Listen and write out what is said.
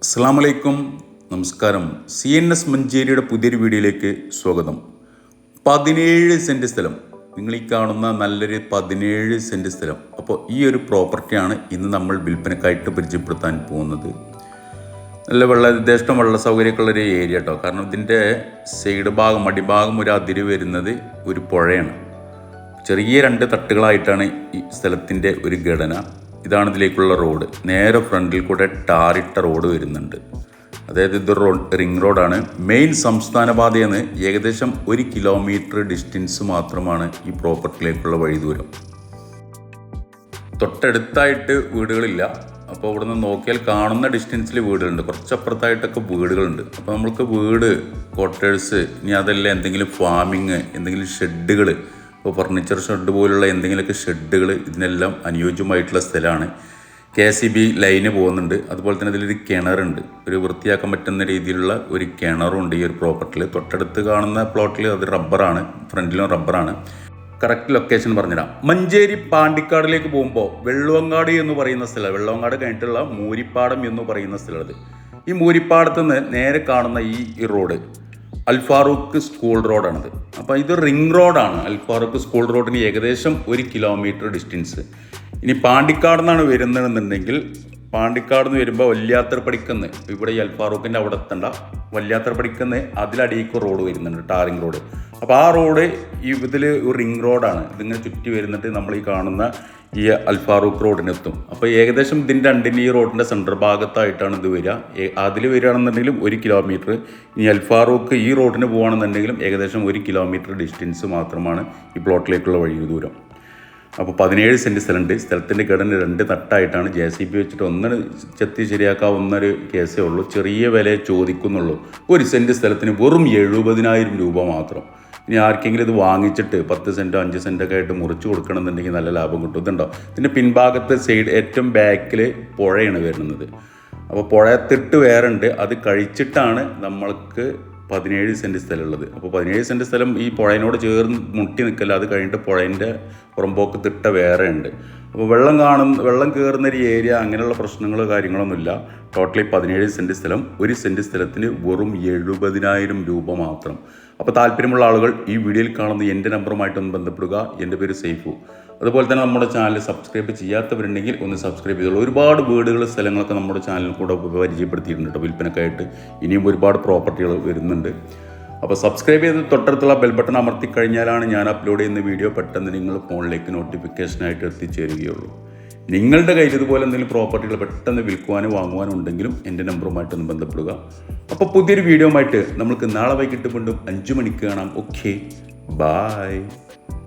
അസ്സലാമലൈക്കും, നമസ്കാരം. CNS മഞ്ചേരിയുടെ പുതിയൊരു വീഡിയോയിലേക്ക് സ്വാഗതം. 17 സെൻറ്റ് സ്ഥലം, നിങ്ങൾ ഈ കാണുന്ന നല്ലൊരു 17 സെൻറ്റ് സ്ഥലം. അപ്പോൾ ഈ ഒരു പ്രോപ്പർട്ടിയാണ് ഇന്ന് നമ്മൾ വിൽപ്പനക്കായിട്ട് പരിചയപ്പെടുത്താൻ പോകുന്നത്. നല്ല യഥേഷ്ടം വെള്ള സൗകര്യമൊക്കെ ഉള്ളൊരു ഏരിയ കേട്ടോ. കാരണം ഇതിൻ്റെ സൈഡ് ഭാഗം, അടിഭാഗം ഒരു അതിര് വരുന്നത് ഒരു പുഴയാണ്. ചെറിയ 2 തട്ടുകളായിട്ടാണ് ഈ സ്ഥലത്തിൻ്റെ ഒരു ഘടന. ഇതാണ് ഇതിലേക്കുള്ള റോഡ്. നേരെ ഫ്രണ്ടിൽ കൂടെ ടാറിട്ട റോഡ് വരുന്നുണ്ട്. അതായത് ഇത് റിംഗ് റോഡാണ്. മെയിൻ സംസ്ഥാന പാതയിൽ നിന്ന് ഏകദേശം 1 കിലോമീറ്റർ ഡിസ്റ്റൻസ് മാത്രമാണ് ഈ പ്രോപ്പർട്ടിയിലേക്കുള്ള വഴി ദൂരം. തൊട്ടടുത്തായിട്ട് വീടുകളില്ല. അപ്പോൾ ഇവിടെ നിന്ന് നോക്കിയാൽ കാണുന്ന ഡിസ്റ്റൻസിൽ വീടുകളുണ്ട്. കുറച്ചപ്പുറത്തായിട്ടൊക്കെ വീടുകളുണ്ട്. അപ്പോൾ നമ്മൾക്ക് വീട്, ക്വാർട്ടേഴ്സ്, ഇനി അതല്ല എന്തെങ്കിലും ഫാമിങ്, എന്തെങ്കിലും ഷെഡുകൾ, ഇപ്പോൾ ഫർണിച്ചർ ഷെഡ് പോലുള്ള എന്തെങ്കിലുമൊക്കെ ഷെഡുകൾ, ഇതിനെല്ലാം അനുയോജ്യമായിട്ടുള്ള സ്ഥലമാണ്. KCB ലൈന് പോകുന്നുണ്ട്. അതുപോലെ തന്നെ ഇതിലൊരു കിണറുണ്ട്. ഒരു വൃത്തിയാക്കാൻ പറ്റുന്ന രീതിയിലുള്ള ഒരു കിണറുണ്ട് ഈ ഒരു പ്രോപ്പർട്ടിയിൽ. തൊട്ടടുത്ത് കാണുന്ന പ്ലോട്ടിൽ അത് റബ്ബറാണ്, ഫ്രണ്ടിലും റബ്ബറാണ്. കറക്റ്റ് ലൊക്കേഷൻ പറഞ്ഞുതരാം. മഞ്ചേരി പാണ്ടിക്കാടിലേക്ക് പോകുമ്പോൾ വെള്ളവങ്ങാട് എന്ന് പറയുന്ന സ്ഥലം, വെള്ളവങ്ങാട് കഴിഞ്ഞിട്ടുള്ള മൂരിപ്പാടം എന്ന് പറയുന്ന സ്ഥലത്ത്, ഈ മൂരിപ്പാടത്ത് നിന്ന് നേരെ കാണുന്ന ഈ റോഡ് അൽഫാറൂഖ് സ്കൂൾ റോഡാണിത്. അപ്പോൾ ഇത് റിംഗ് റോഡാണ്. അൽഫാറൂഖ് സ്കൂൾ റോഡിന് ഏകദേശം 1 കിലോമീറ്റർ ഡിസ്റ്റൻസ്. ഇനി പാണ്ടിക്കാട് നിന്നാണ് വരുന്നതെന്നുണ്ടെങ്കിൽ, പാണ്ടിക്കാട് നിന്ന് വരുമ്പോൾ വല്യാത്തർ പടിക്കുന്ന്, ഇവിടെ ഈ അൽഫാറൂഖിൻ്റെ അവിടെ എത്തണ്ട, വല്യാത്തർ പടിക്കുന്ന് അതിലടിയിലേക്ക് റോഡ് വരുന്നുണ്ട്, ടാറിങ് റോഡ്. അപ്പോൾ ആ റോഡ് ഇതിൽ ഒരു റിംഗ് റോഡാണ്. ഇതിങ്ങനെ ചുറ്റി വരുന്നിട്ട് നമ്മൾ ഈ കാണുന്ന ഈ അൽഫാറൂഖ് റോഡിനെത്തും. അപ്പോൾ ഏകദേശം ഇതിൻ്റെ ഈ റോഡിൻ്റെ സെൻറ്റർ ഭാഗത്തായിട്ടാണ് ഇത് വരിക. അതിൽ വരികയാണെന്നുണ്ടെങ്കിലും 1 കിലോമീറ്റർ. ഇനി അൽഫാറൂഖ് ഈ റോഡിന് പോകുകയാണെന്നുണ്ടെങ്കിലും ഏകദേശം 1 കിലോമീറ്റർ ഡിസ്റ്റൻസ് മാത്രമാണ് ഈ പ്ലോട്ടിലേക്കുള്ള വഴി ദൂരം. അപ്പോൾ 17 സെൻറ്റ് സ്ഥലമുണ്ട്. സ്ഥലത്തിൻ്റെ ഘടന 2 തട്ടായിട്ടാണ്. JCB വെച്ചിട്ട് ഒന്നിന് ചെത്തി ശരിയാക്കാവുന്നൊരു കേസേ ഉള്ളൂ. ചെറിയ വില ചോദിക്കുന്നുള്ളൂ. 1 സെൻറ്റ് സ്ഥലത്തിന് വെറും 70,000 രൂപ മാത്രം. ഇനി ആർക്കെങ്കിലും ഇത് വാങ്ങിച്ചിട്ട് 10 സെൻറ്റോ 5 സെൻറ്റൊക്കെ ആയിട്ട് മുറിച്ച് കൊടുക്കണമെന്നുണ്ടെങ്കിൽ നല്ല ലാഭം കിട്ടും. ഇതുണ്ടോ, ഇതിൻ്റെ പിൻഭാഗത്ത് സൈഡ് ഏറ്റവും ബാക്കിൽ പുഴയാണ് വരുന്നത്. അപ്പോൾ പുഴത്തിട്ട് വേറെ ഉണ്ട്. അത് കഴിച്ചിട്ടാണ് നമ്മൾക്ക് 17 സെൻറ്റ് സ്ഥലമുള്ളത്. അപ്പോൾ 17 സെൻറ്റ് സ്ഥലം ഈ പുഴയോട് ചേർന്ന് മുട്ടി നിൽക്കല്ല. അത് കഴിഞ്ഞിട്ട് പുഴേൻ്റെ പുറമ്പോക്ക് തിട്ട വേറെ ഉണ്ട്. അപ്പോൾ വെള്ളം കയറുന്ന ഒരു ഏരിയ, അങ്ങനെയുള്ള പ്രശ്നങ്ങളോ കാര്യങ്ങളൊന്നുമില്ല. ടോട്ടലി 17 സെൻറ്റ് സ്ഥലം. 1 സെൻറ്റ് സ്ഥലത്തിന് വെറും 70,000 രൂപ മാത്രം. അപ്പോൾ താല്പര്യമുള്ള ആളുകൾ ഈ വീഡിയോയിൽ കാണുന്ന എൻ്റെ നമ്പറുമായിട്ടൊന്ന് ബന്ധപ്പെടുക. എൻ്റെ പേര് സൈഫു. അതുപോലെ തന്നെ നമ്മുടെ ചാനൽ സബ്സ്ക്രൈബ് ചെയ്യാത്തവരുണ്ടെങ്കിൽ ഒന്ന് സബ്സ്ക്രൈബ് ചെയ്തോളൂ. ഒരുപാട് വീടുകൾ, സ്ഥലങ്ങളൊക്കെ നമ്മുടെ ചാനലിൽ കൂടെ പരിചയപ്പെടുത്തിയിട്ടുണ്ട് കേട്ടോ വിൽപ്പനക്കായിട്ട്. ഇനിയും ഒരുപാട് പ്രോപ്പർട്ടികൾ വരുന്നുണ്ട്. അപ്പോൾ സബ്സ്ക്രൈബ് ചെയ്ത് തൊട്ടടുത്തുള്ള ബെൽ ബട്ടൺ അമർത്തിക്കഴിഞ്ഞാലാണ് ഞാൻ അപ്ലോഡ് ചെയ്യുന്ന വീഡിയോ പെട്ടെന്ന് നിങ്ങൾ ഫോണിലേക്ക് നോട്ടിഫിക്കേഷനായിട്ട് എത്തിച്ചേരുകയുള്ളൂ. നിങ്ങളുടെ കയ്യിൽ ഇതുപോലെ എന്തെങ്കിലും പ്രോപ്പർട്ടികൾ പെട്ടെന്ന് വിൽക്കുവാനും വാങ്ങുവാനും ഉണ്ടെങ്കിലും എൻ്റെ നമ്പറുമായിട്ടൊന്ന് ബന്ധപ്പെടുക. അപ്പോൾ പുതിയൊരു വീഡിയോ ആയിട്ട് നമുക്ക് നാളെ വൈകിട്ട് വീണ്ടും 5 മണിക്ക് കാണാം. Okay, bye.